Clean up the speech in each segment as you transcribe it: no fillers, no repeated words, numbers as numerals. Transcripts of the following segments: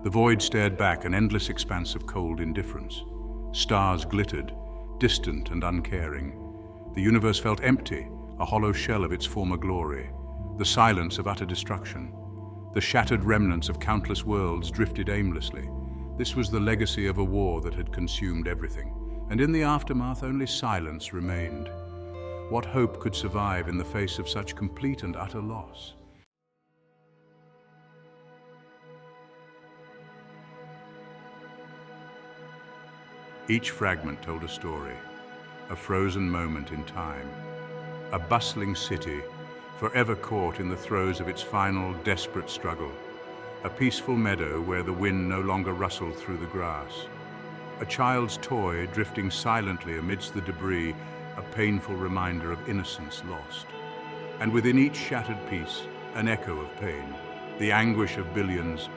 The void stared back, an endless expanse of cold indifference. Stars glittered, distant and uncaring. The universe felt empty, a hollow shell of its former glory. The silence of utter destruction. The shattered remnants of countless worlds drifted aimlessly. This was the legacy of a war that had consumed everything. And in the aftermath, only silence remained. What hope could survive in the face of such complete and utter loss? Each fragment told a story, a frozen moment in time, a bustling city, forever caught in the throes of its final, desperate struggle, a peaceful meadow where the wind no longer rustled through the grass, a child's toy drifting silently amidst the debris, a painful reminder of innocence lost. And within each shattered piece, an echo of pain, the anguish of billions,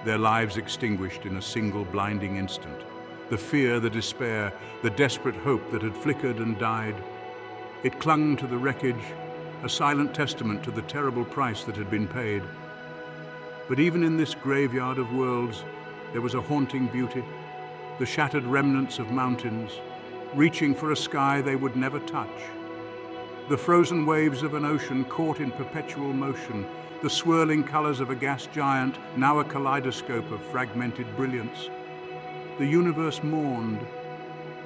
their lives extinguished in a single blinding instant. The fear, the despair, the desperate hope that had flickered and died. It clung to the wreckage, a silent testament to the terrible price that had been paid. But even in this graveyard of worlds, there was a haunting beauty, the shattered remnants of mountains, reaching for a sky they would never touch. The frozen waves of an ocean caught in perpetual motion, the swirling colors of a gas giant, now a kaleidoscope of fragmented brilliance. The universe mourned.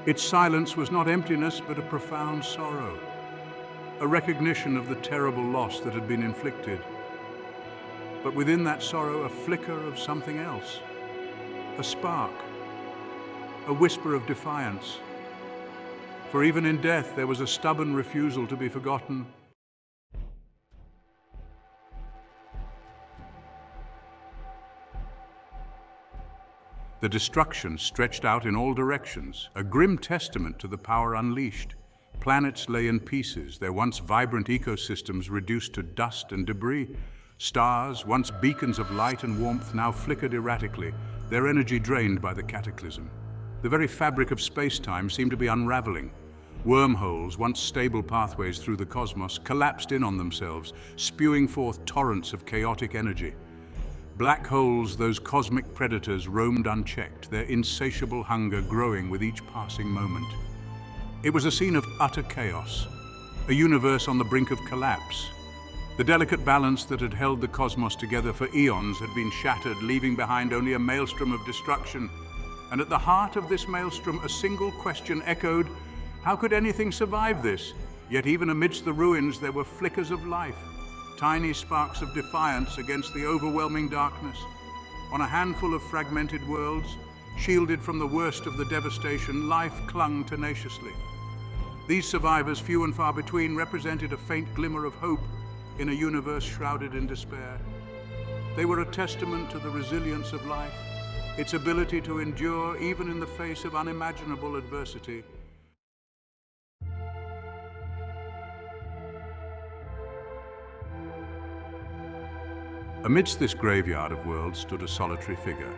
Its silence was not emptiness, but a profound sorrow, a recognition of the terrible loss that had been inflicted. But within that sorrow, a flicker of something else, a spark, a whisper of defiance. For even in death, there was a stubborn refusal to be forgotten. The destruction stretched out in all directions, a grim testament to the power unleashed. Planets lay in pieces, their once vibrant ecosystems reduced to dust and debris. Stars, once beacons of light and warmth, now flickered erratically, their energy drained by the cataclysm. The very fabric of space-time seemed to be unraveling. Wormholes, once stable pathways through the cosmos, collapsed in on themselves, spewing forth torrents of chaotic energy. Black holes, those cosmic predators, roamed unchecked, their insatiable hunger growing with each passing moment. It was a scene of utter chaos, a universe on the brink of collapse. The delicate balance that had held the cosmos together for eons had been shattered, leaving behind only a maelstrom of destruction. And at the heart of this maelstrom, a single question echoed, how could anything survive this? Yet even amidst the ruins, there were flickers of life. Tiny sparks of defiance against the overwhelming darkness. On a handful of fragmented worlds, shielded from the worst of the devastation, life clung tenaciously. These survivors, few and far between, represented a faint glimmer of hope in a universe shrouded in despair. They were a testament to the resilience of life, its ability to endure even in the face of unimaginable adversity. Amidst this graveyard of worlds stood a solitary figure.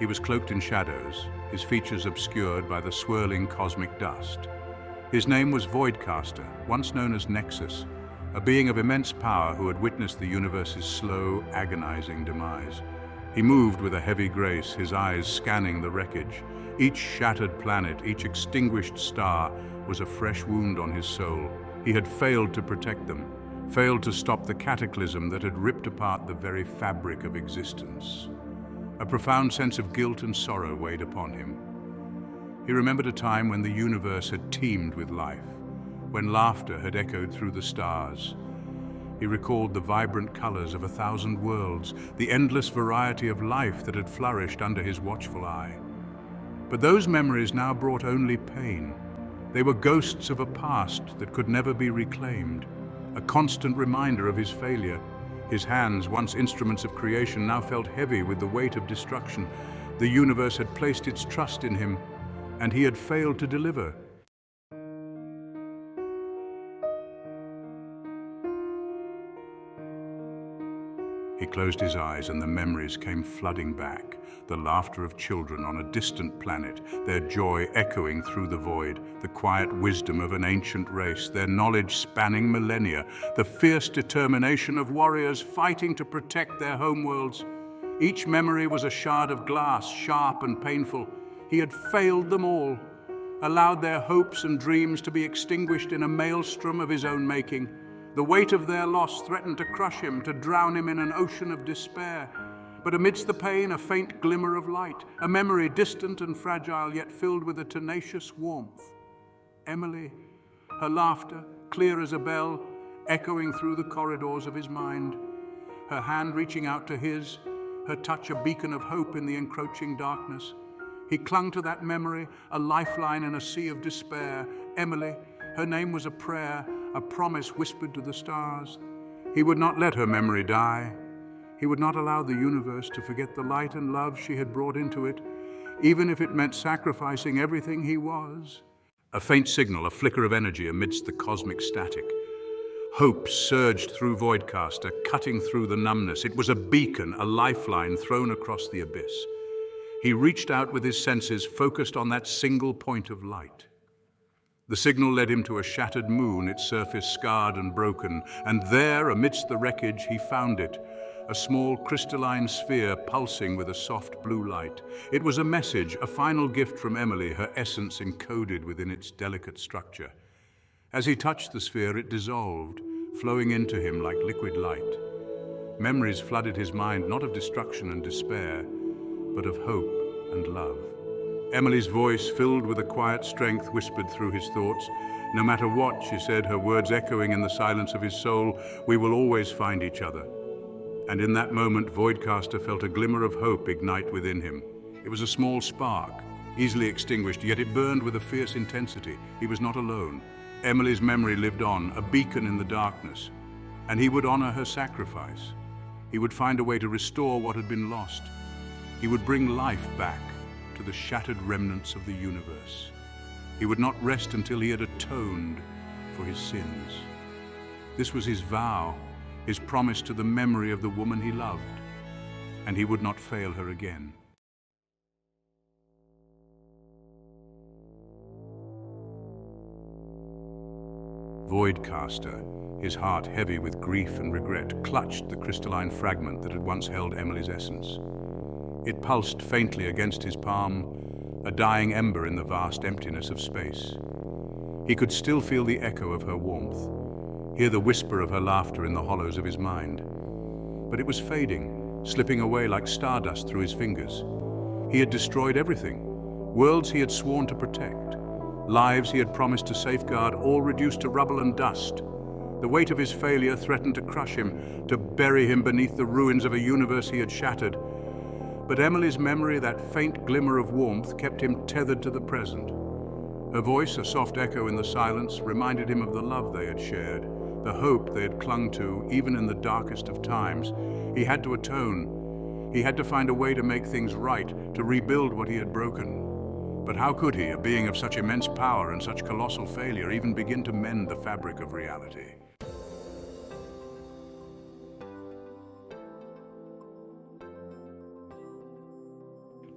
He was cloaked in shadows, his features obscured by the swirling cosmic dust. His name was Voidcaster, once known as Nexus, a being of immense power who had witnessed the universe's slow, agonizing demise. He moved with a heavy grace, his eyes scanning the wreckage. Each shattered planet, each extinguished star was a fresh wound on his soul. He had failed to protect them, failed to stop the cataclysm that had ripped apart the very fabric of existence. A profound sense of guilt and sorrow weighed upon him. He remembered a time when the universe had teemed with life, when laughter had echoed through the stars. He recalled the vibrant colors of 1,000 worlds, the endless variety of life that had flourished under his watchful eye. But those memories now brought only pain. They were ghosts of a past that could never be reclaimed, a constant reminder of his failure. His hands, once instruments of creation, now felt heavy with the weight of destruction. The universe had placed its trust in him, and he had failed to deliver. He closed his eyes and the memories came flooding back. The laughter of children on a distant planet, their joy echoing through the void, the quiet wisdom of an ancient race, their knowledge spanning millennia, the fierce determination of warriors fighting to protect their homeworlds. Each memory was a shard of glass, sharp and painful. He had failed them all, allowed their hopes and dreams to be extinguished in a maelstrom of his own making. The weight of their loss threatened to crush him, to drown him in an ocean of despair. But amidst the pain, a faint glimmer of light, a memory distant and fragile, yet filled with a tenacious warmth. Emily, her laughter, clear as a bell, echoing through the corridors of his mind. Her hand reaching out to his, her touch a beacon of hope in the encroaching darkness. He clung to that memory, a lifeline in a sea of despair. Emily, her name was a prayer, a promise whispered to the stars. He would not let her memory die. He would not allow the universe to forget the light and love she had brought into it, even if it meant sacrificing everything he was. A faint signal, a flicker of energy amidst the cosmic static. Hope surged through Voidcaster, cutting through the numbness. It was a beacon, a lifeline thrown across the abyss. He reached out with his senses, focused on that single point of light. The signal led him to a shattered moon, its surface scarred and broken, and there, amidst the wreckage, he found it, a small crystalline sphere pulsing with a soft blue light. It was a message, a final gift from Emily, her essence encoded within its delicate structure. As he touched the sphere, it dissolved, flowing into him like liquid light. Memories flooded his mind, not of destruction and despair, but of hope and love. Emily's voice, filled with a quiet strength, whispered through his thoughts. "No matter what," she said, her words echoing in the silence of his soul, "we will always find each other." And in that moment, Voidcaster felt a glimmer of hope ignite within him. It was a small spark, easily extinguished, yet it burned with a fierce intensity. He was not alone. Emily's memory lived on, a beacon in the darkness, and he would honor her sacrifice. He would find a way to restore what had been lost. He would bring life back to the shattered remnants of the universe. He would not rest until he had atoned for his sins. This was his vow, his promise to the memory of the woman he loved, and he would not fail her again. Voidcaster, his heart heavy with grief and regret, clutched the crystalline fragment that had once held Emily's essence. It pulsed faintly against his palm, a dying ember in the vast emptiness of space. He could still feel the echo of her warmth, hear the whisper of her laughter in the hollows of his mind. But it was fading, slipping away like stardust through his fingers. He had destroyed everything, worlds he had sworn to protect, lives he had promised to safeguard, all reduced to rubble and dust. The weight of his failure threatened to crush him, to bury him beneath the ruins of a universe he had shattered. But Emily's memory, that faint glimmer of warmth, kept him tethered to the present. Her voice, a soft echo in the silence, reminded him of the love they had shared, the hope they had clung to, even in the darkest of times. He had to atone. He had to find a way to make things right, to rebuild what he had broken. But how could he, a being of such immense power and such colossal failure, even begin to mend the fabric of reality?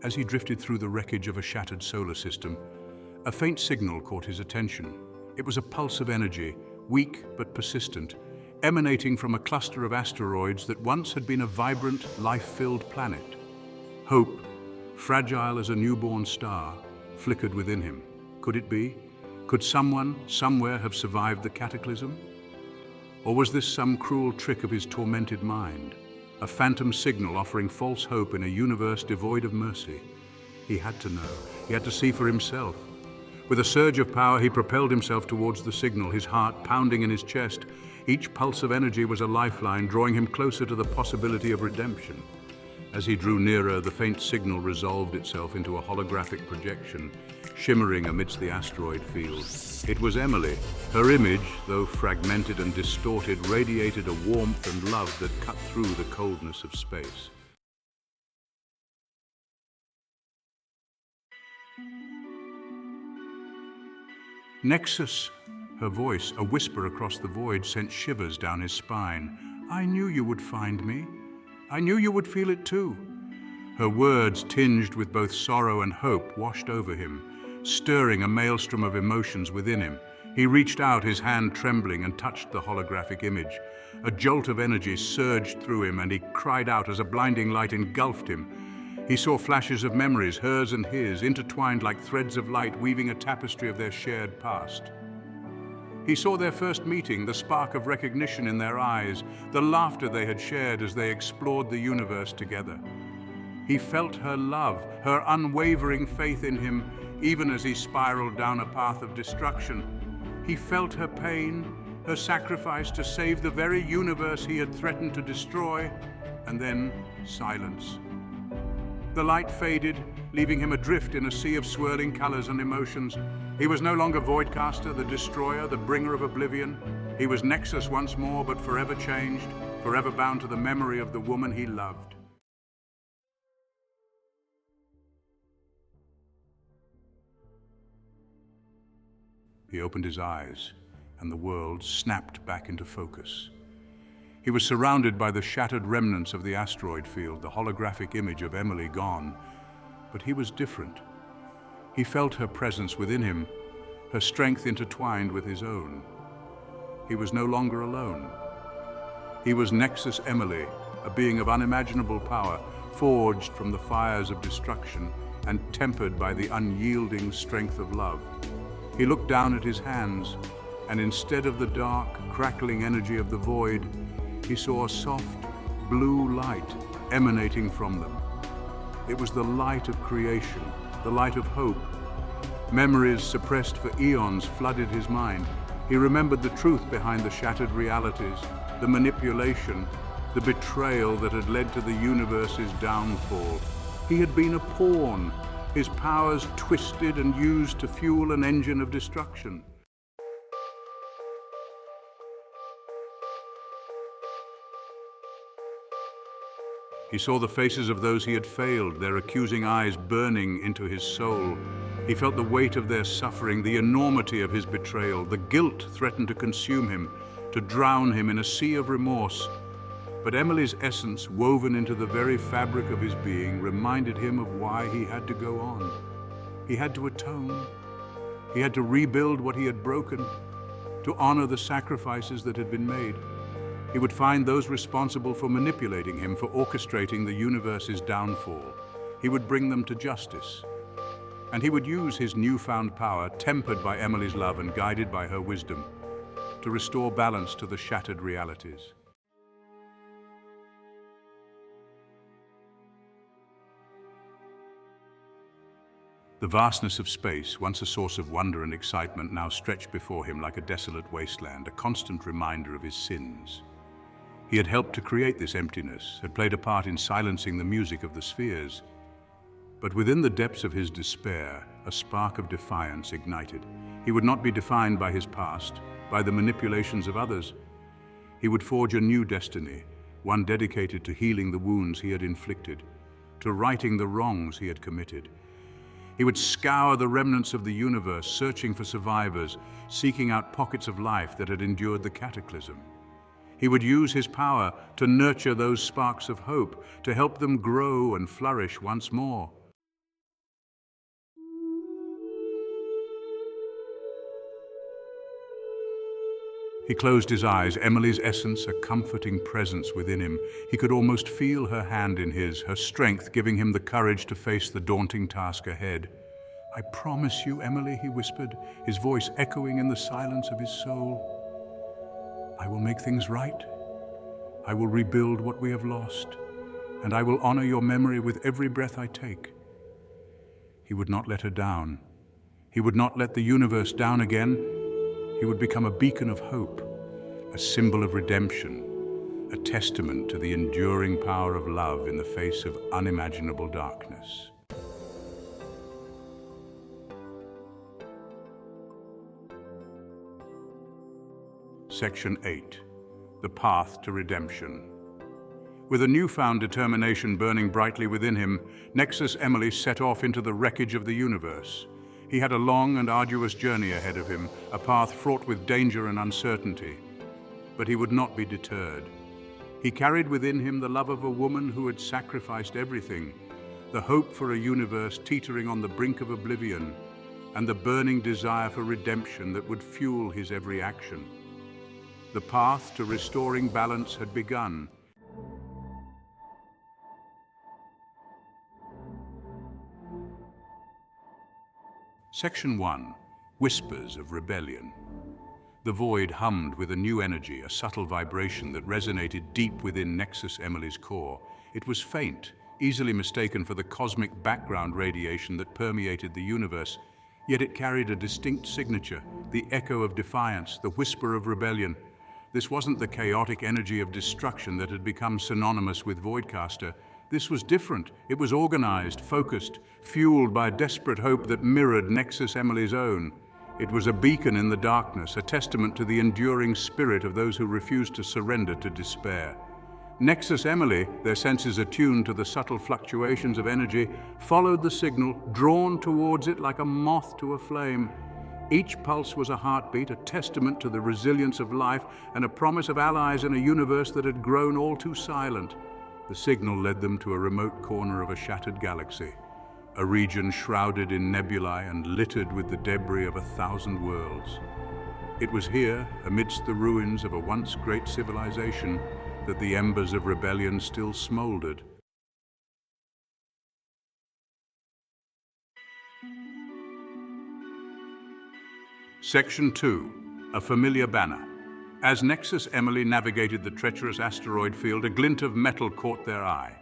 As he drifted through the wreckage of a shattered solar system, a faint signal caught his attention. It was a pulse of energy, weak but persistent, emanating from a cluster of asteroids that once had been a vibrant, life-filled planet. Hope, fragile as a newborn star, flickered within him. Could it be? Could someone, somewhere, have survived the cataclysm? Or was this some cruel trick of his tormented mind? A phantom signal offering false hope in a universe devoid of mercy. He had to know. He had to see for himself. With a surge of power, he propelled himself towards the signal, his heart pounding in his chest. Each pulse of energy was a lifeline, drawing him closer to the possibility of redemption. As he drew nearer, the faint signal resolved itself into a holographic projection, shimmering amidst the asteroid field. It was Emily. Her image, though fragmented and distorted, radiated a warmth and love that cut through the coldness of space. Nexus, her voice, a whisper across the void, sent shivers down his spine. "I knew you would find me. I knew you would feel it too." Her words, tinged with both sorrow and hope, washed over him, stirring a maelstrom of emotions within him. He reached out, his hand trembling, and touched the holographic image. A jolt of energy surged through him, and he cried out as a blinding light engulfed him. He saw flashes of memories, hers and his, intertwined like threads of light, weaving a tapestry of their shared past. He saw their first meeting, the spark of recognition in their eyes, the laughter they had shared as they explored the universe together. He felt her love, her unwavering faith in him, even as he spiraled down a path of destruction. He felt her pain, her sacrifice to save the very universe he had threatened to destroy, and then silence. The light faded, leaving him adrift in a sea of swirling colors and emotions. He was no longer Voidcaster, the destroyer, the bringer of oblivion. He was Nexus once more, but forever changed, forever bound to the memory of the woman he loved. He opened his eyes, and the world snapped back into focus. He was surrounded by the shattered remnants of the asteroid field, the holographic image of Emily gone. But he was different. He felt her presence within him, her strength intertwined with his own. He was no longer alone. He was Nexus Emily, a being of unimaginable power, forged from the fires of destruction and tempered by the unyielding strength of love. He looked down at his hands, and instead of the dark, crackling energy of the void, he saw a soft, blue light emanating from them. It was the light of creation, the light of hope. Memories suppressed for eons flooded his mind. He remembered the truth behind the shattered realities, the manipulation, the betrayal that had led to the universe's downfall. He had been a pawn, his powers twisted and used to fuel an engine of destruction. He saw the faces of those he had failed, their accusing eyes burning into his soul. He felt the weight of their suffering, the enormity of his betrayal. The guilt threatened to consume him, to drown him in a sea of remorse. But Emily's essence, woven into the very fabric of his being, reminded him of why he had to go on. He had to atone. He had to rebuild what he had broken, to honor the sacrifices that had been made. He would find those responsible for manipulating him, for orchestrating the universe's downfall. He would bring them to justice. And he would use his newfound power, tempered by Emily's love and guided by her wisdom, to restore balance to the shattered realities. The vastness of space, once a source of wonder and excitement, now stretched before him like a desolate wasteland, a constant reminder of his sins. He had helped to create this emptiness, had played a part in silencing the music of the spheres. But within the depths of his despair, a spark of defiance ignited. He would not be defined by his past, by the manipulations of others. He would forge a new destiny, one dedicated to healing the wounds he had inflicted, to righting the wrongs he had committed. He would scour the remnants of the universe, searching for survivors, seeking out pockets of life that had endured the cataclysm. He would use his power to nurture those sparks of hope, to help them grow and flourish once more. He closed his eyes, Emily's essence a comforting presence within him. He could almost feel her hand in his, her strength giving him the courage to face the daunting task ahead. "I promise you, Emily," he whispered, his voice echoing in the silence of his soul. "I will make things right. I will rebuild what we have lost, and I will honor your memory with every breath I take." He would not let her down. He would not let the universe down again. He would become a beacon of hope, a symbol of redemption, a testament to the enduring power of love in the face of unimaginable darkness. Section 8. The Path to Redemption. With a newfound determination burning brightly within him, Nexus Emily set off into the wreckage of the universe. He had a long and arduous journey ahead of him, a path fraught with danger and uncertainty. But he would not be deterred. He carried within him the love of a woman who had sacrificed everything, the hope for a universe teetering on the brink of oblivion, and the burning desire for redemption that would fuel his every action. The path to restoring balance had begun. Section 1. Whispers of Rebellion. The void hummed with a new energy, a subtle vibration that resonated deep within Nexus Emily's core. It was faint, easily mistaken for the cosmic background radiation that permeated the universe, yet it carried a distinct signature, the echo of defiance, the whisper of rebellion. This wasn't the chaotic energy of destruction that had become synonymous with Voidcaster. This was different. It was organized, focused, fueled by desperate hope that mirrored Nexus Emily's own. It was a beacon in the darkness, a testament to the enduring spirit of those who refused to surrender to despair. Nexus Emily, their senses attuned to the subtle fluctuations of energy, followed the signal, drawn towards it like a moth to a flame. Each pulse was a heartbeat, a testament to the resilience of life and a promise of allies in a universe that had grown all too silent. The signal led them to a remote corner of a shattered galaxy, a region shrouded in nebulae and littered with the debris of 1,000 worlds. It was here, amidst the ruins of a once great civilization, that the embers of rebellion still smoldered. Section 2. A familiar banner. As Nexus Emily navigated the treacherous asteroid field, a glint of metal caught their eye.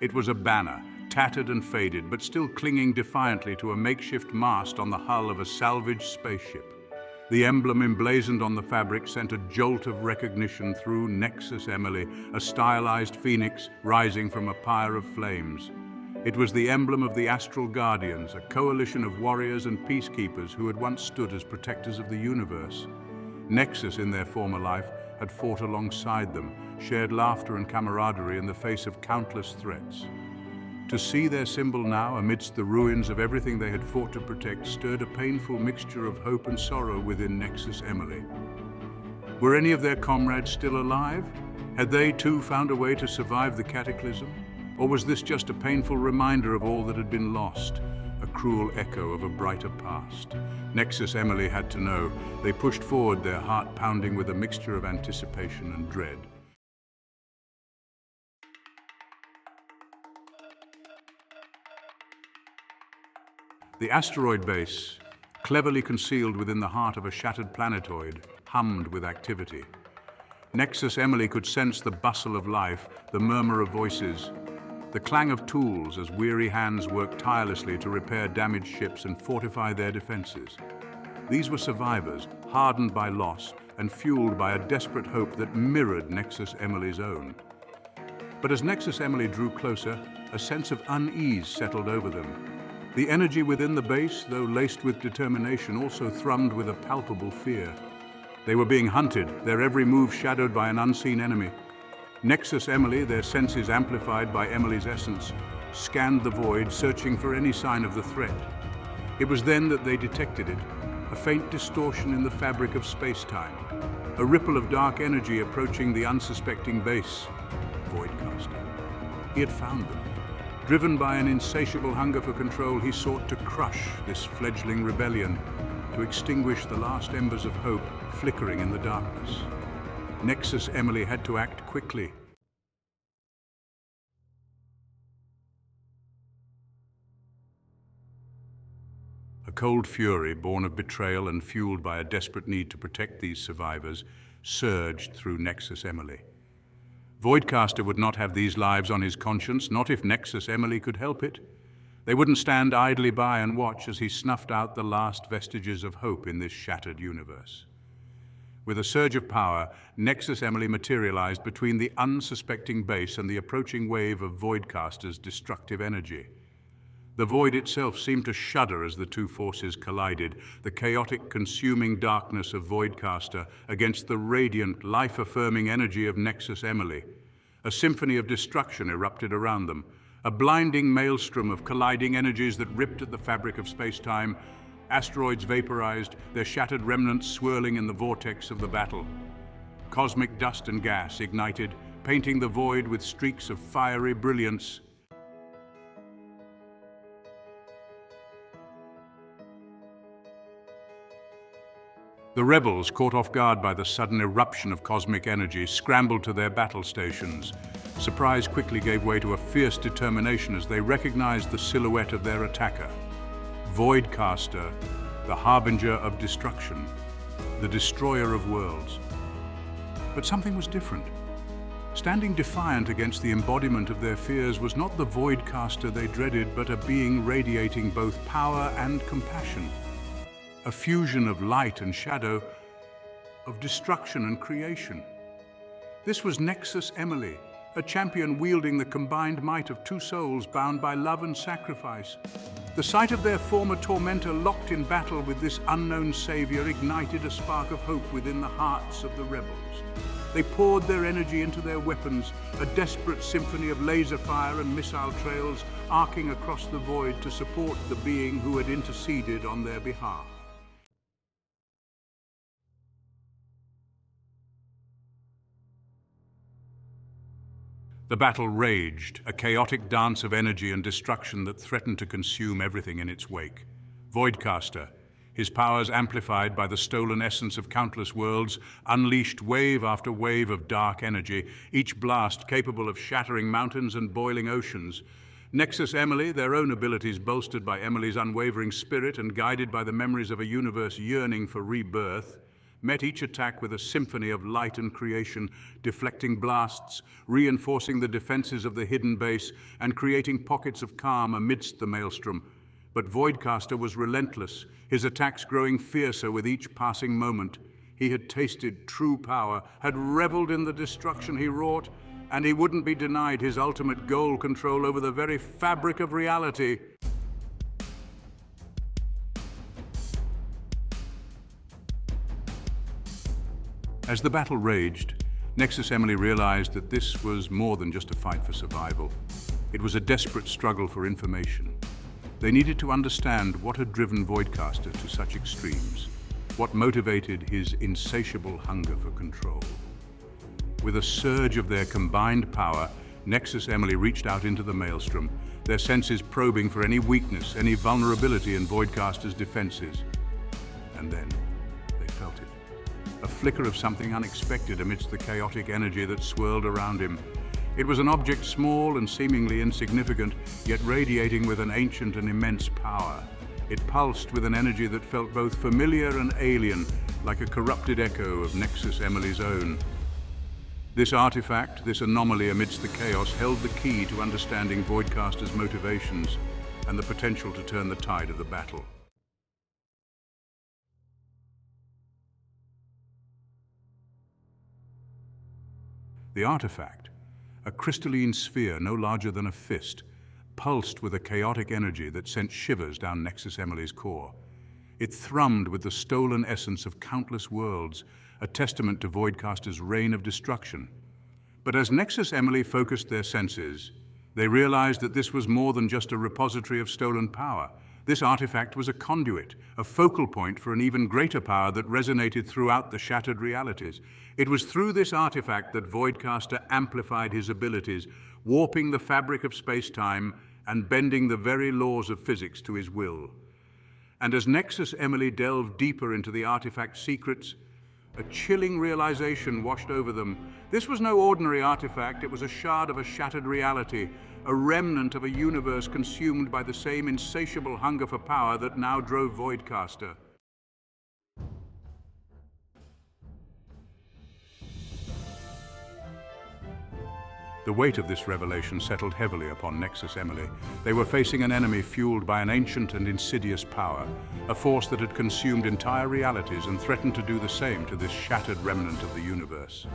It was a banner, tattered and faded, but still clinging defiantly to a makeshift mast on the hull of a salvaged spaceship. The emblem emblazoned on the fabric sent a jolt of recognition through Nexus Emily, a stylized phoenix rising from a pyre of flames. It was the emblem of the Astral Guardians, a coalition of warriors and peacekeepers who had once stood as protectors of the universe. Nexus, in their former life, had fought alongside them, shared laughter and camaraderie in the face of countless threats. To see their symbol now amidst the ruins of everything they had fought to protect stirred a painful mixture of hope and sorrow within Nexus Emily. Were any of their comrades still alive? Had they too found a way to survive the cataclysm? Or was this just a painful reminder of all that had been lost, a cruel echo of a brighter past? Nexus Emily had to know. They pushed forward, their heart pounding with a mixture of anticipation and dread. The asteroid base, cleverly concealed within the heart of a shattered planetoid, hummed with activity. Nexus Emily could sense the bustle of life, the murmur of voices, the clang of tools as weary hands worked tirelessly to repair damaged ships and fortify their defenses. These were survivors, hardened by loss and fueled by a desperate hope that mirrored Nexus Emily's own. But as Nexus Emily drew closer, a sense of unease settled over them. The energy within the base, though laced with determination, also thrummed with a palpable fear. They were being hunted, their every move shadowed by an unseen enemy. Nexus Emily, their senses amplified by Emily's essence, scanned the void, searching for any sign of the threat. It was then that they detected it, a faint distortion in the fabric of space-time, a ripple of dark energy approaching the unsuspecting base. Voidcaster. He had found them. Driven by an insatiable hunger for control, he sought to crush this fledgling rebellion, to extinguish the last embers of hope flickering in the darkness. Nexus Emily had to act quickly. A cold fury, born of betrayal and fueled by a desperate need to protect these survivors, surged through Nexus Emily. Voidcaster would not have these lives on his conscience, not if Nexus Emily could help it. They wouldn't stand idly by and watch as he snuffed out the last vestiges of hope in this shattered universe. With a surge of power, Nexus Emily materialized between the unsuspecting base and the approaching wave of Voidcaster's destructive energy. The void itself seemed to shudder as the two forces collided, the chaotic, consuming darkness of Voidcaster against the radiant, life-affirming energy of Nexus Emily. A symphony of destruction erupted around them, a blinding maelstrom of colliding energies that ripped at the fabric of space-time. Asteroids vaporized, their shattered remnants swirling in the vortex of the battle. Cosmic dust and gas ignited, painting the void with streaks of fiery brilliance. The rebels, caught off guard by the sudden eruption of cosmic energy, scrambled to their battle stations. Surprise quickly gave way to a fierce determination as they recognized the silhouette of their attacker. Voidcaster, the harbinger of destruction, the destroyer of worlds. But something was different. Standing defiant against the embodiment of their fears was not the Voidcaster they dreaded, but a being radiating both power and compassion. A fusion of light and shadow, of destruction and creation. This was Nexus Emily, a champion wielding the combined might of two souls bound by love and sacrifice. The sight of their former tormentor locked in battle with this unknown savior ignited a spark of hope within the hearts of the rebels. They poured their energy into their weapons, a desperate symphony of laser fire and missile trails arcing across the void to support the being who had interceded on their behalf. The battle raged, a chaotic dance of energy and destruction that threatened to consume everything in its wake. Voidcaster, his powers amplified by the stolen essence of countless worlds, unleashed wave after wave of dark energy, each blast capable of shattering mountains and boiling oceans. Nexus Emily, their own abilities bolstered by Emily's unwavering spirit and guided by the memories of a universe yearning for rebirth, met each attack with a symphony of light and creation, deflecting blasts, reinforcing the defenses of the hidden base, and creating pockets of calm amidst the maelstrom. But Voidcaster was relentless, his attacks growing fiercer with each passing moment. He had tasted true power, had reveled in the destruction he wrought, and he wouldn't be denied his ultimate goal: control over the very fabric of reality. As the battle raged, Nexus Emily realized that this was more than just a fight for survival. It was a desperate struggle for information. They needed to understand what had driven Voidcaster to such extremes, what motivated his insatiable hunger for control. With a surge of their combined power, Nexus Emily reached out into the maelstrom, their senses probing for any weakness, any vulnerability in Voidcaster's defenses. And then they felt it. A flicker of something unexpected amidst the chaotic energy that swirled around him. It was an object small and seemingly insignificant, yet radiating with an ancient and immense power. It pulsed with an energy that felt both familiar and alien, like a corrupted echo of Nexus Emily's own. This artifact, this anomaly amidst the chaos, held the key to understanding Voidcaster's motivations and the potential to turn the tide of the battle. The artifact, a crystalline sphere no larger than a fist, pulsed with a chaotic energy that sent shivers down Nexus Emily's core. It thrummed with the stolen essence of countless worlds, a testament to Voidcaster's reign of destruction. But as Nexus Emily focused their senses, they realized that this was more than just a repository of stolen power. This artifact was a conduit, a focal point for an even greater power that resonated throughout the shattered realities. It was through this artifact that Voidcaster amplified his abilities, warping the fabric of space-time and bending the very laws of physics to his will. And as Nexus Emily delved deeper into the artifact's secrets, a chilling realization washed over them. This was no ordinary artifact, it was a shard of a shattered reality, a remnant of a universe consumed by the same insatiable hunger for power that now drove Voidcaster. The weight of this revelation settled heavily upon Nexus Emily. They were facing an enemy fueled by an ancient and insidious power, a force that had consumed entire realities and threatened to do the same to this shattered remnant of the universe.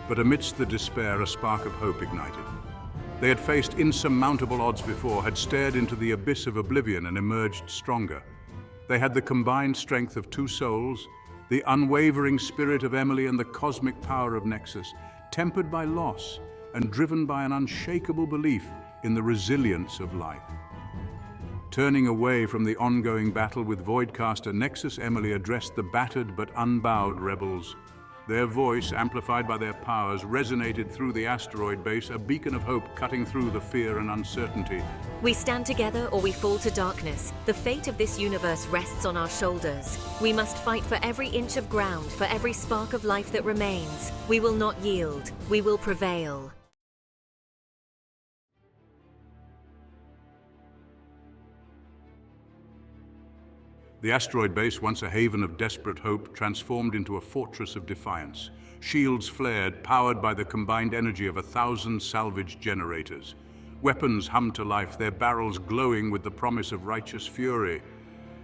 But amidst the despair, a spark of hope ignited. They had faced insurmountable odds before, had stared into the abyss of oblivion and emerged stronger. They had the combined strength of two souls, the unwavering spirit of Emily and the cosmic power of Nexus, tempered by loss and driven by an unshakable belief in the resilience of life. Turning away from the ongoing battle with Voidcaster, Nexus Emily addressed the battered but unbowed rebels. Their voice, amplified by their powers, resonated through the asteroid base, a beacon of hope cutting through the fear and uncertainty. We stand together or we fall to darkness. The fate of this universe rests on our shoulders. We must fight for every inch of ground, for every spark of life that remains. We will not yield. We will prevail. The asteroid base, once a haven of desperate hope, transformed into a fortress of defiance. Shields flared, powered by the combined energy of 1,000 salvage generators. Weapons hummed to life, their barrels glowing with the promise of righteous fury.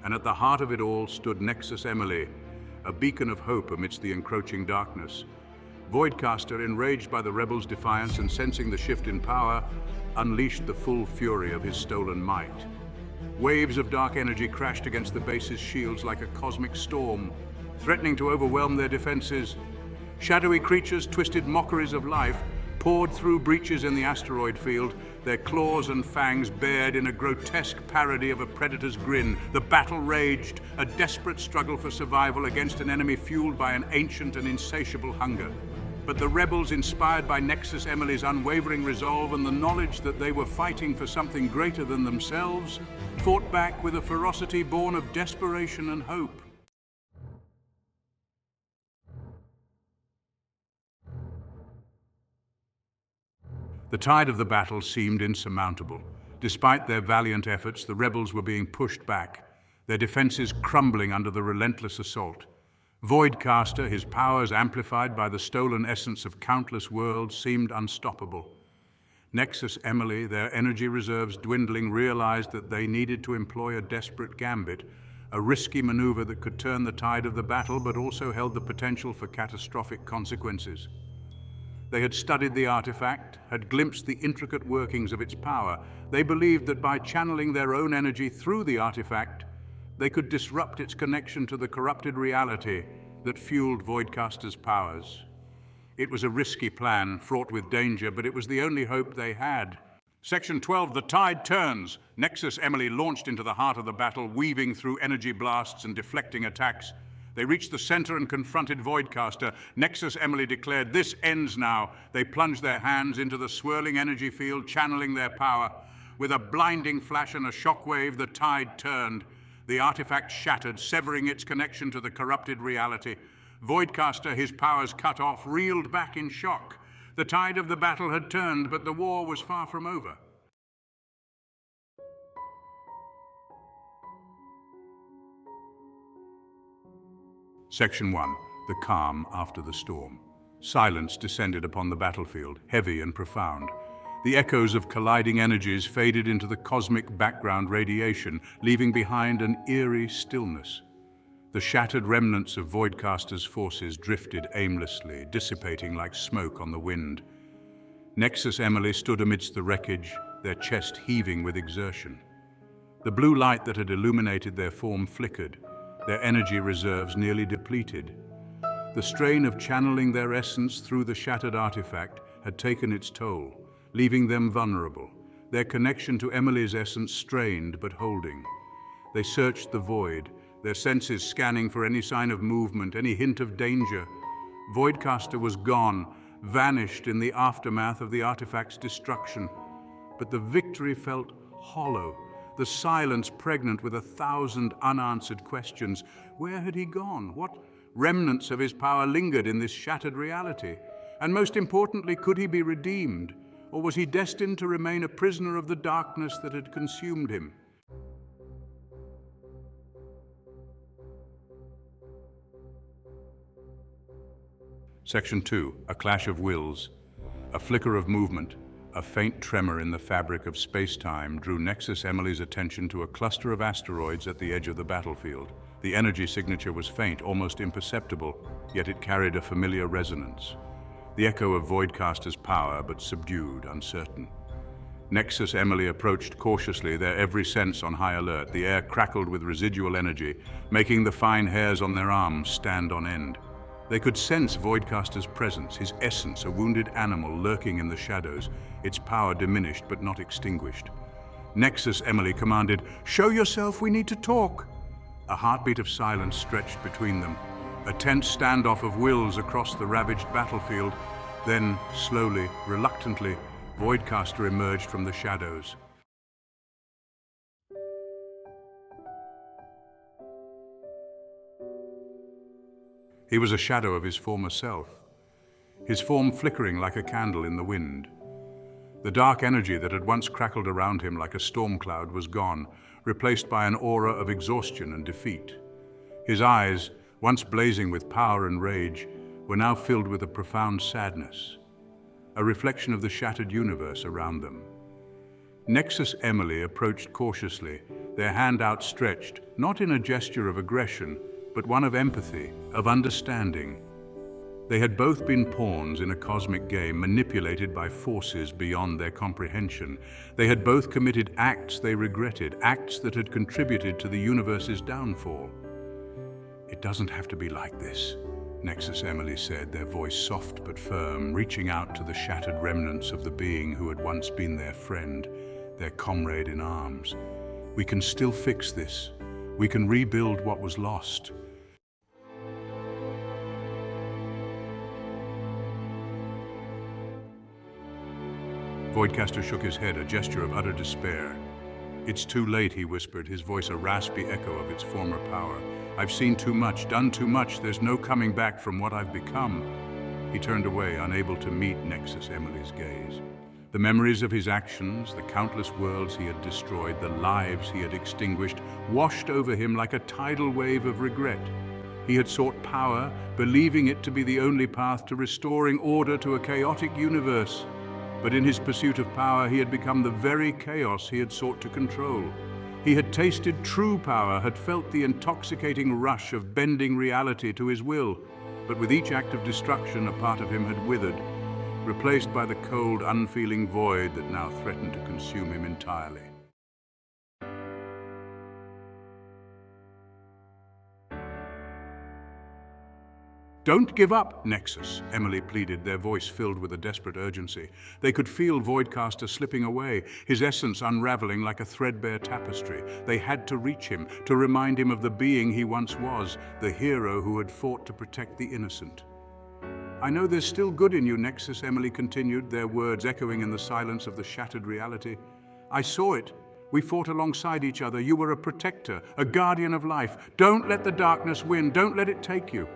And at the heart of it all stood Nexus Emily, a beacon of hope amidst the encroaching darkness. Voidcaster, enraged by the rebels' defiance and sensing the shift in power, unleashed the full fury of his stolen might. Waves of dark energy crashed against the base's shields like a cosmic storm, threatening to overwhelm their defenses. Shadowy creatures, twisted mockeries of life, poured through breaches in the asteroid field, their claws and fangs bared in a grotesque parody of a predator's grin. The battle raged, a desperate struggle for survival against an enemy fueled by an ancient and insatiable hunger. But the rebels, inspired by Nexus Emily's unwavering resolve and the knowledge that they were fighting for something greater than themselves, fought back with a ferocity born of desperation and hope. The tide of the battle seemed insurmountable. Despite their valiant efforts, the rebels were being pushed back, their defenses crumbling under the relentless assault. Voidcaster, his powers amplified by the stolen essence of countless worlds, seemed unstoppable. Nexus Emily, their energy reserves dwindling, realized that they needed to employ a desperate gambit, a risky maneuver that could turn the tide of the battle but also held the potential for catastrophic consequences. They had studied the artifact, had glimpsed the intricate workings of its power. They believed that by channeling their own energy through the artifact, they could disrupt its connection to the corrupted reality that fueled Voidcaster's powers. It was a risky plan, fraught with danger, but it was the only hope they had. Section 12, the tide turns. Nexus Emily launched into the heart of the battle, weaving through energy blasts and deflecting attacks. They reached the center and confronted Voidcaster. Nexus Emily declared, "This ends now." They plunged their hands into the swirling energy field, channeling their power. With a blinding flash and a shockwave, the tide turned. The artifact shattered, severing its connection to the corrupted reality. Voidcaster, his powers cut off, reeled back in shock. The tide of the battle had turned, but the war was far from over. Section 1. The calm after the storm. Silence descended upon the battlefield, heavy and profound. The echoes of colliding energies faded into the cosmic background radiation, leaving behind an eerie stillness. The shattered remnants of Voidcaster's forces drifted aimlessly, dissipating like smoke on the wind. Nexus Emily stood amidst the wreckage, their chest heaving with exertion. The blue light that had illuminated their form flickered, their energy reserves nearly depleted. The strain of channeling their essence through the shattered artifact had taken its toll, leaving them vulnerable, their connection to Emily's essence strained but holding. They searched the void, their senses scanning for any sign of movement, any hint of danger. Voidcaster was gone, vanished in the aftermath of the artifact's destruction. But the victory felt hollow, the silence pregnant with 1,000 unanswered questions. Where had he gone? What remnants of his power lingered in this shattered reality? And most importantly, could he be redeemed? Or was he destined to remain a prisoner of the darkness that had consumed him? Section 2. A clash of wills. A flicker of movement, a faint tremor in the fabric of space-time drew Nexus Emily's attention to a cluster of asteroids at the edge of the battlefield. The energy signature was faint, almost imperceptible, yet it carried a familiar resonance. The echo of Voidcaster's power, but subdued, uncertain. Nexus Emily approached cautiously, their every sense on high alert. The air crackled with residual energy, making the fine hairs on their arms stand on end. They could sense Voidcaster's presence, his essence, a wounded animal lurking in the shadows, its power diminished but not extinguished. Nexus Emily commanded, "Show yourself, we need to talk." A heartbeat of silence stretched between them. A tense standoff of wills across the ravaged battlefield. Then, slowly, reluctantly, Voidcaster emerged from the shadows. He was a shadow of his former self, his form flickering like a candle in the wind. The dark energy that had once crackled around him like a storm cloud was gone, replaced by an aura of exhaustion and defeat. His eyes, once blazing with power and rage, were now filled with a profound sadness, a reflection of the shattered universe around them. Nexus Emily approached cautiously, their hand outstretched, not in a gesture of aggression, but one of empathy, of understanding. They had both been pawns in a cosmic game, manipulated by forces beyond their comprehension. They had both committed acts they regretted, acts that had contributed to the universe's downfall. "It doesn't have to be like this," Nexus Emily said, their voice soft but firm, reaching out to the shattered remnants of the being who had once been their friend, their comrade in arms. "We can still fix this. We can rebuild what was lost." Voidcaster shook his head, a gesture of utter despair. "It's too late," he whispered, his voice a raspy echo of its former power. "I've seen too much, done too much. There's no coming back from what I've become." He turned away, unable to meet Nexus Emily's gaze. The memories of his actions, the countless worlds he had destroyed, the lives he had extinguished, washed over him like a tidal wave of regret. He had sought power, believing it to be the only path to restoring order to a chaotic universe. But in his pursuit of power, he had become the very chaos he had sought to control. He had tasted true power, had felt the intoxicating rush of bending reality to his will. But with each act of destruction, a part of him had withered, replaced by the cold, unfeeling void that now threatened to consume him entirely. "Don't give up, Nexus," Emily pleaded, their voice filled with a desperate urgency. They could feel Voidcaster slipping away, his essence unraveling like a threadbare tapestry. They had to reach him, to remind him of the being he once was, the hero who had fought to protect the innocent. "I know there's still good in you, Nexus," Emily continued, their words echoing in the silence of the shattered reality. "I saw it. We fought alongside each other. You were a protector, a guardian of life. Don't let the darkness win. Don't let it take you."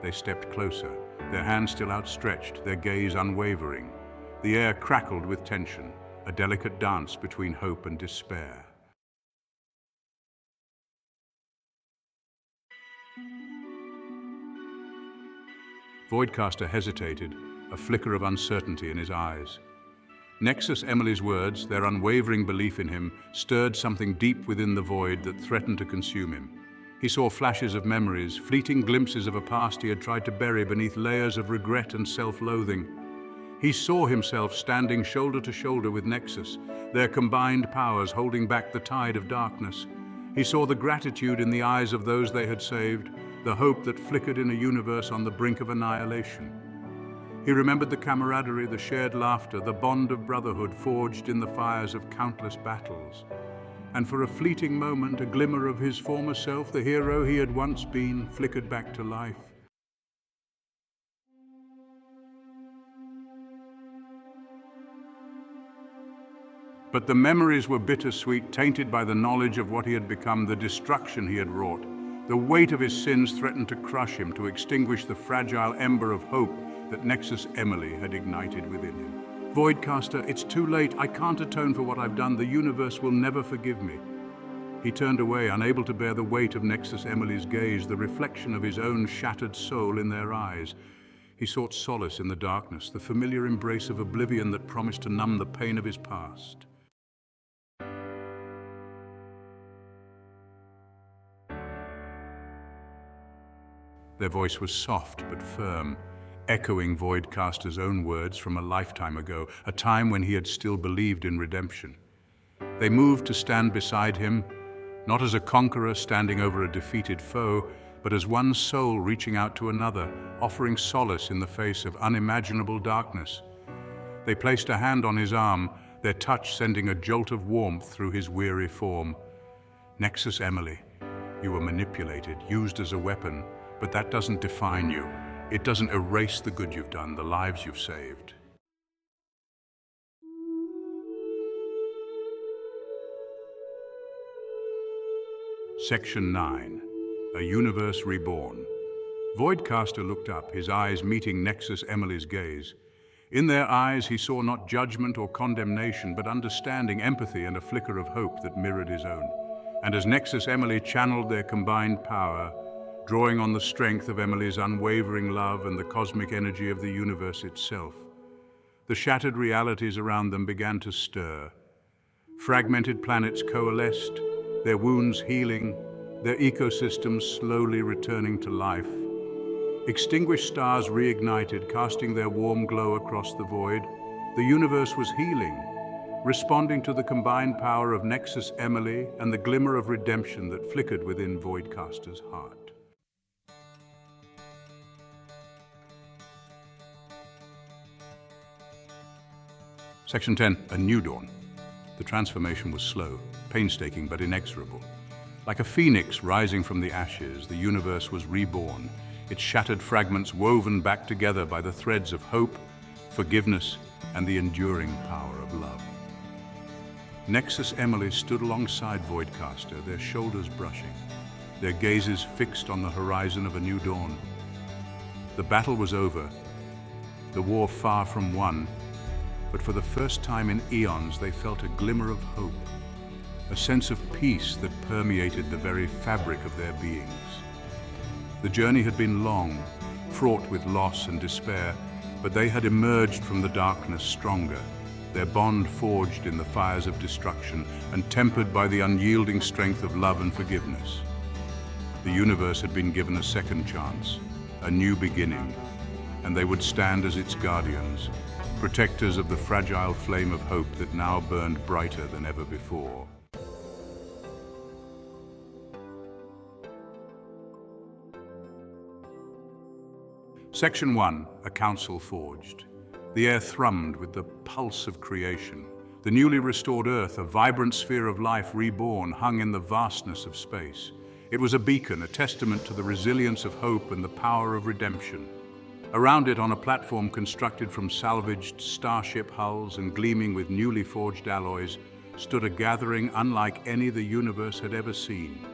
They stepped closer, their hands still outstretched, their gaze unwavering. The air crackled with tension, a delicate dance between hope and despair. Voidcaster hesitated, a flicker of uncertainty in his eyes. Nexus Emily's words, their unwavering belief in him, stirred something deep within the void that threatened to consume him. He saw flashes of memories, fleeting glimpses of a past he had tried to bury beneath layers of regret and self-loathing. He saw himself standing shoulder to shoulder with Nexus, their combined powers holding back the tide of darkness. He saw the gratitude in the eyes of those they had saved, the hope that flickered in a universe on the brink of annihilation. He remembered the camaraderie, the shared laughter, the bond of brotherhood forged in the fires of countless battles. And for a fleeting moment, a glimmer of his former self, the hero he had once been, flickered back to life. But the memories were bittersweet, tainted by the knowledge of what he had become, the destruction he had wrought. The weight of his sins threatened to crush him, to extinguish the fragile ember of hope that Nexus Emily had ignited within him. "Voidcaster, it's too late. I can't atone for what I've done. The universe will never forgive me." He turned away, unable to bear the weight of Nexus Emily's gaze, the reflection of his own shattered soul in their eyes. He sought solace in the darkness, the familiar embrace of oblivion that promised to numb the pain of his past. Their voice was soft but firm, echoing Voidcaster's own words from a lifetime ago, a time when he had still believed in redemption. They moved to stand beside him, not as a conqueror standing over a defeated foe, but as one soul reaching out to another, offering solace in the face of unimaginable darkness. They placed a hand on his arm, their touch sending a jolt of warmth through his weary form. "Nexus Emily, you were manipulated, used as a weapon, But that doesn't define you. It doesn't erase the good you've done, the lives you've saved. Section 9. A Universe Reborn. Voidcaster looked up, his eyes meeting Nexus Emily's gaze. In their eyes he saw not judgment or condemnation, but understanding, empathy, and a flicker of hope that mirrored his own. And as Nexus Emily channeled their combined power, drawing on the strength of Emily's unwavering love and the cosmic energy of the universe itself, the shattered realities around them began to stir. Fragmented planets coalesced, their wounds healing, their ecosystems slowly returning to life. Extinguished stars reignited, casting their warm glow across the void. The universe was healing, responding to the combined power of Nexus Emily and the glimmer of redemption that flickered within Voidcaster's heart. Section 10. A New Dawn. The transformation was slow, painstaking, but inexorable. Like a phoenix rising from the ashes, the universe was reborn, its shattered fragments woven back together by the threads of hope, forgiveness, and the enduring power of love. Nexus Emily stood alongside Voidcaster, their shoulders brushing, their gazes fixed on the horizon of a new dawn. The battle was over, the war far from won, but for the first time in eons they felt a glimmer of hope, a sense of peace that permeated the very fabric of their beings. The journey had been long, fraught with loss and despair, but they had emerged from the darkness stronger, their bond forged in the fires of destruction and tempered by the unyielding strength of love and forgiveness. The universe had been given a second chance, a new beginning, and they would stand as its guardians, protectors of the fragile flame of hope that now burned brighter than ever before. Section 1. A Council Forged. The air thrummed with the pulse of creation. The newly restored Earth, a vibrant sphere of life reborn, hung in the vastness of space. It was a beacon, a testament to the resilience of hope and the power of redemption. Around it, on a platform constructed from salvaged starship hulls and gleaming with newly forged alloys, stood a gathering unlike any the universe had ever seen.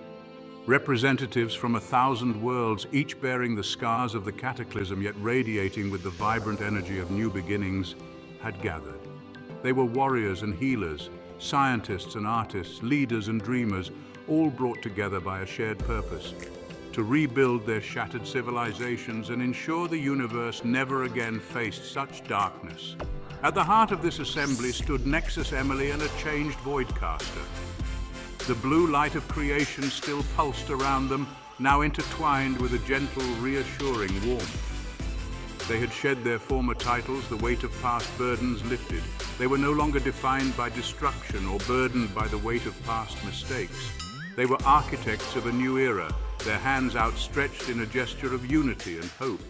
Representatives from 1,000 worlds, each bearing the scars of the cataclysm yet radiating with the vibrant energy of new beginnings, had gathered. They were warriors and healers, scientists and artists, leaders and dreamers, all brought together by a shared purpose: to rebuild their shattered civilizations and ensure the universe never again faced such darkness. At the heart of this assembly stood Nexus Emily and a changed Voidcaster. The blue light of creation still pulsed around them, now intertwined with a gentle, reassuring warmth. They had shed their former titles, the weight of past burdens lifted. They were no longer defined by destruction or burdened by the weight of past mistakes. They were architects of a new era, their hands outstretched in a gesture of unity and hope.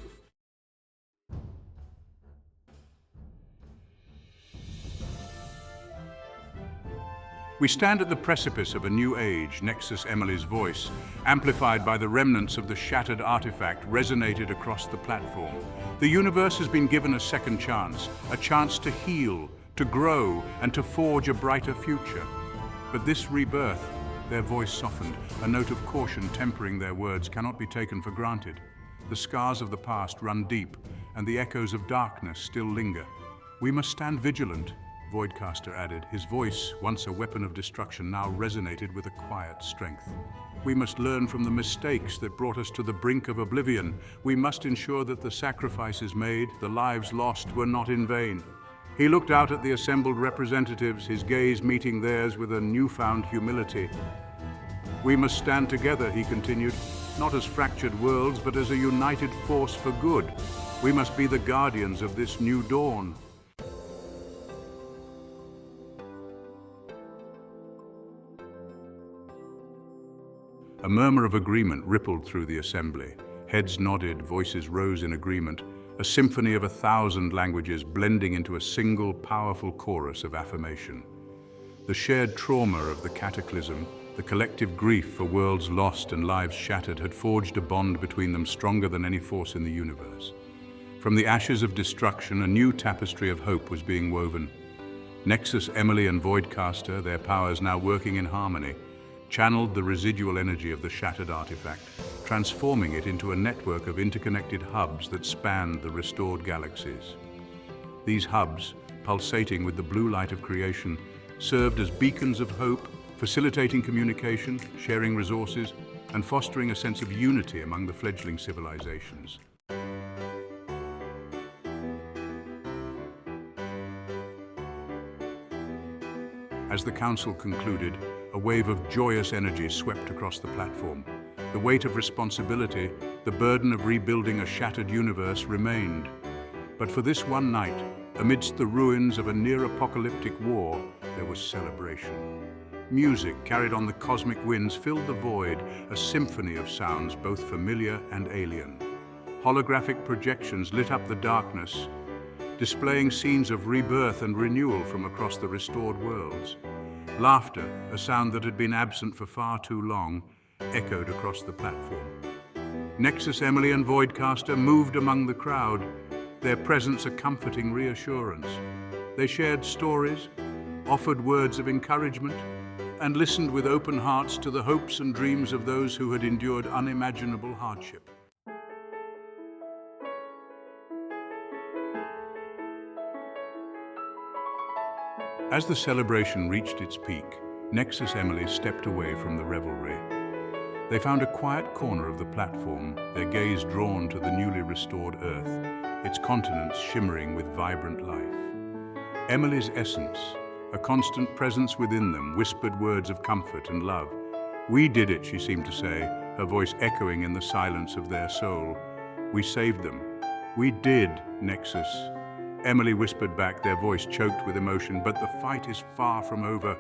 We stand at the precipice of a new age, Nexus Emily's voice, amplified by the remnants of the shattered artifact, resonated across the platform. The universe has been given a second chance, a chance to heal, to grow, and to forge a brighter future. But this rebirth, their voice softened, a note of caution tempering their words, cannot be taken for granted. The scars of the past run deep, and the echoes of darkness still linger. We must stand vigilant, Voidcaster added. His voice, once a weapon of destruction, now resonated with a quiet strength. We must learn from the mistakes that brought us to the brink of oblivion. We must ensure that the sacrifices made, the lives lost, were not in vain. He looked out at the assembled representatives, his gaze meeting theirs with a newfound humility. We must stand together, he continued, not as fractured worlds, but as a united force for good. We must be the guardians of this new dawn. A murmur of agreement rippled through the assembly. Heads nodded, voices rose in agreement, a symphony of 1,000 languages blending into a single, powerful chorus of affirmation. The shared trauma of the cataclysm, The collective grief for worlds lost and lives shattered had forged a bond between them stronger than any force in the universe. From the ashes of destruction, a new tapestry of hope was being woven. Nexus, Emily, and Voidcaster, their powers now working in harmony, channeled the residual energy of the shattered artifact, transforming it into a network of interconnected hubs that spanned the restored galaxies. These hubs, pulsating with the blue light of creation, served as beacons of hope, facilitating communication, sharing resources, and fostering a sense of unity among the fledgling civilizations. As the council concluded, a wave of joyous energy swept across the platform. The weight of responsibility, the burden of rebuilding a shattered universe remained. But for this one night, amidst the ruins of a near-apocalyptic war, there was celebration. Music carried on the cosmic winds filled the void, a symphony of sounds both familiar and alien. Holographic projections lit up the darkness, displaying scenes of rebirth and renewal from across the restored worlds. Laughter, a sound that had been absent for far too long, echoed across the platform. Nexus, Emily, and Voidcaster moved among the crowd, their presence a comforting reassurance. They shared stories, offered words of encouragement, and listened with open hearts to the hopes and dreams of those who had endured unimaginable hardship. As the celebration reached its peak, Nexus, Emily stepped away from the revelry. They found a quiet corner of the platform, their gaze drawn to the newly restored Earth, its continents shimmering with vibrant life. Emily's essence, a constant presence within them, whispered words of comfort and love. "We did it," she seemed to say, her voice echoing in the silence of their soul. "We saved them." "We did, Nexus," Emily whispered back, their voice choked with emotion. "But the fight is far from over.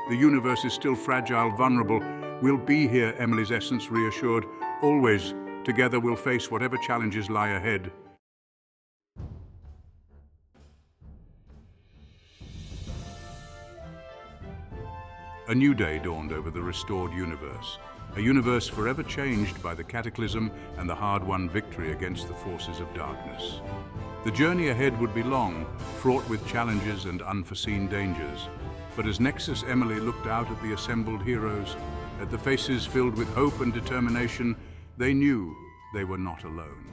The universe is still fragile, vulnerable. We'll be here," Emily's essence reassured. "Always. Together we'll face whatever challenges lie ahead." A new day dawned over the restored universe, a universe forever changed by the cataclysm and the hard-won victory against the forces of darkness. The journey ahead would be long, fraught with challenges and unforeseen dangers. But as Nexus, Emily looked out at the assembled heroes, at the faces filled with hope and determination, they knew they were not alone.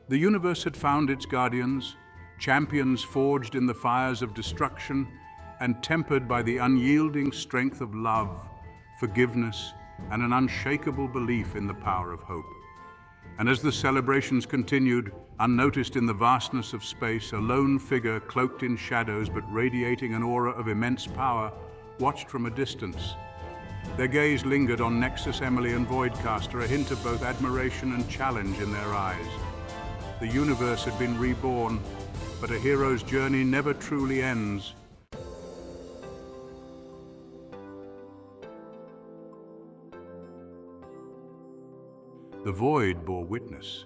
The universe had found its guardians, champions forged in the fires of destruction and tempered by the unyielding strength of love, forgiveness, and an unshakable belief in the power of hope. And as the celebrations continued, unnoticed in the vastness of space, a lone figure cloaked in shadows but radiating an aura of immense power watched from a distance. Their gaze lingered on Nexus, Emily, and Voidcaster, a hint of both admiration and challenge in their eyes. The universe had been reborn, but a hero's journey never truly ends. The void bore witness.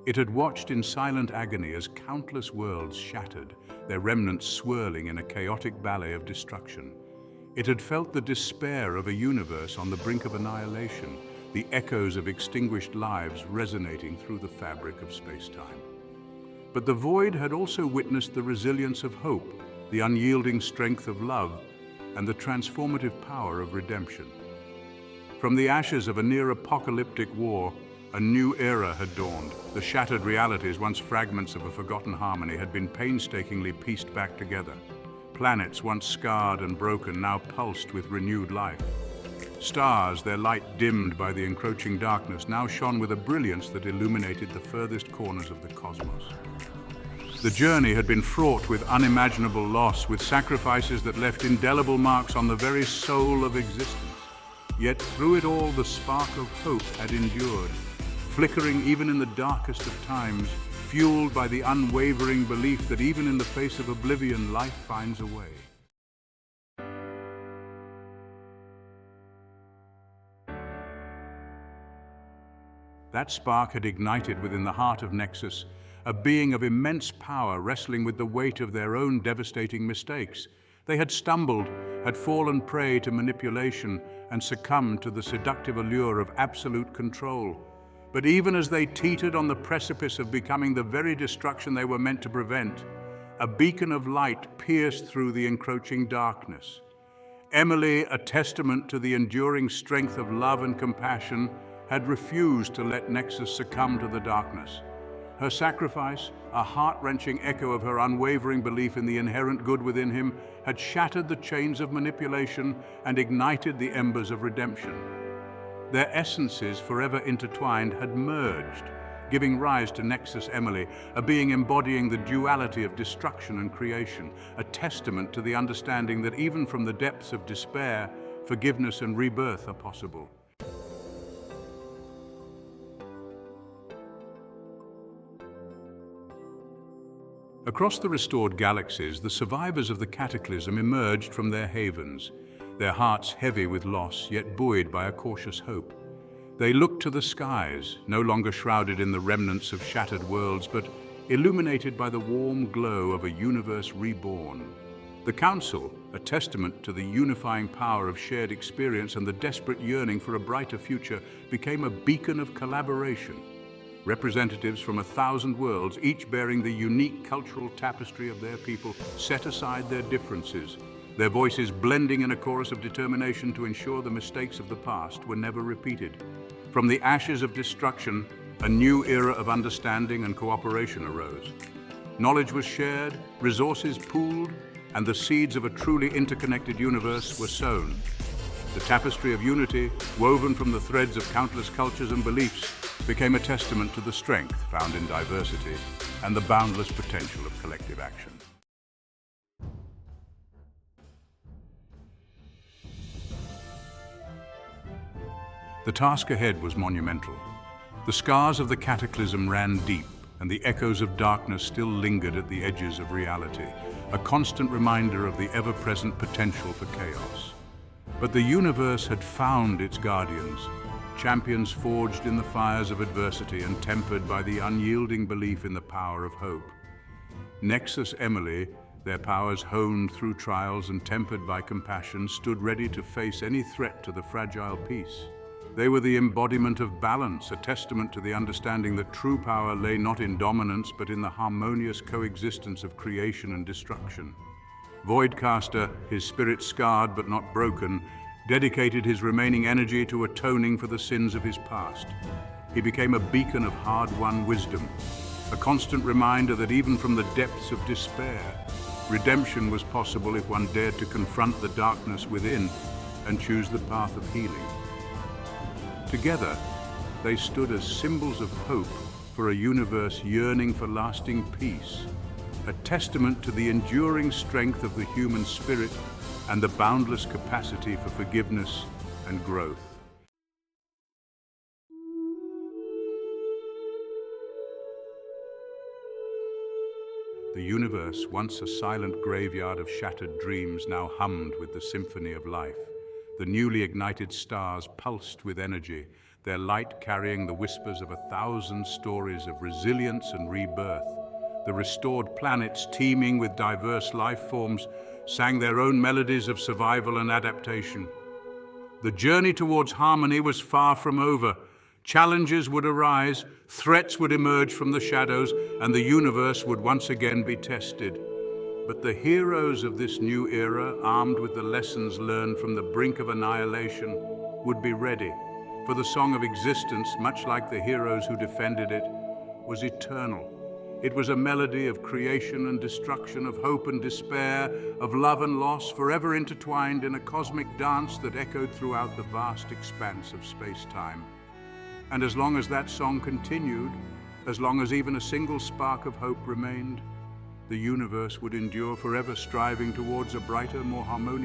It had watched in silent agony as countless worlds shattered, their remnants swirling in a chaotic ballet of destruction. It had felt the despair of a universe on the brink of annihilation, the echoes of extinguished lives resonating through the fabric of space-time. But the void had also witnessed the resilience of hope, the unyielding strength of love, and the transformative power of redemption. From the ashes of a near-apocalyptic war, a new era had dawned. The shattered realities, once fragments of a forgotten harmony, had been painstakingly pieced back together. Planets, once scarred and broken, now pulsed with renewed life. Stars, their light dimmed by the encroaching darkness, now shone with a brilliance that illuminated the furthest corners of the cosmos. The journey had been fraught with unimaginable loss, with sacrifices that left indelible marks on the very soul of existence. Yet through it all, the spark of hope had endured, flickering even in the darkest of times, fueled by the unwavering belief that even in the face of oblivion, life finds a way. That spark had ignited within the heart of Nexus, a being of immense power wrestling with the weight of their own devastating mistakes. They had stumbled, had fallen prey to manipulation, and succumbed to the seductive allure of absolute control. But even as they teetered on the precipice of becoming the very destruction they were meant to prevent, a beacon of light pierced through the encroaching darkness. Emily, a testament to the enduring strength of love and compassion, had refused to let Nexus succumb to the darkness. Her sacrifice, a heart-wrenching echo of her unwavering belief in the inherent good within him, had shattered the chains of manipulation and ignited the embers of redemption. Their essences, forever intertwined, had merged, giving rise to Nexus Emily, a being embodying the duality of destruction and creation, a testament to the understanding that even from the depths of despair, forgiveness and rebirth are possible. Across the restored galaxies, the survivors of the cataclysm emerged from their havens, their hearts heavy with loss, yet buoyed by a cautious hope. They looked to the skies, no longer shrouded in the remnants of shattered worlds, but illuminated by the warm glow of a universe reborn. The Council, a testament to the unifying power of shared experience and the desperate yearning for a brighter future, became a beacon of collaboration. Representatives from 1,000 worlds, each bearing the unique cultural tapestry of their people, set aside their differences, their voices blending in a chorus of determination to ensure the mistakes of the past were never repeated. From the ashes of destruction, a new era of understanding and cooperation arose. Knowledge was shared, resources pooled, and the seeds of a truly interconnected universe were sown. The tapestry of unity, woven from the threads of countless cultures and beliefs, became a testament to the strength found in diversity and the boundless potential of collective action. The task ahead was monumental. The scars of the cataclysm ran deep, and the echoes of darkness still lingered at the edges of reality, a constant reminder of the ever-present potential for chaos. But the universe had found its guardians, champions forged in the fires of adversity and tempered by the unyielding belief in the power of hope. Nexus Emily, their powers honed through trials and tempered by compassion, stood ready to face any threat to the fragile peace. They were the embodiment of balance, a testament to the understanding that true power lay not in dominance, but in the harmonious coexistence of creation and destruction. Voidcaster, his spirit scarred but not broken, dedicated his remaining energy to atoning for the sins of his past. He became a beacon of hard-won wisdom, a constant reminder that even from the depths of despair, redemption was possible if one dared to confront the darkness within and choose the path of healing. Together, they stood as symbols of hope for a universe yearning for lasting peace, a testament to the enduring strength of the human spirit and the boundless capacity for forgiveness and growth. The universe, once a silent graveyard of shattered dreams, now hummed with the symphony of life. The newly ignited stars pulsed with energy, their light carrying the whispers of 1,000 stories of resilience and rebirth. The restored planets, teeming with diverse life forms, sang their own melodies of survival and adaptation. The journey towards harmony was far from over. Challenges would arise, threats would emerge from the shadows, and the universe would once again be tested. But the heroes of this new era, armed with the lessons learned from the brink of annihilation, would be ready, for the song of existence, much like the heroes who defended it, was eternal. It was a melody of creation and destruction, of hope and despair, of love and loss, forever intertwined in a cosmic dance that echoed throughout the vast expanse of space-time. And as long as that song continued, as long as even a single spark of hope remained, the universe would endure forever, striving towards a brighter, more harmonious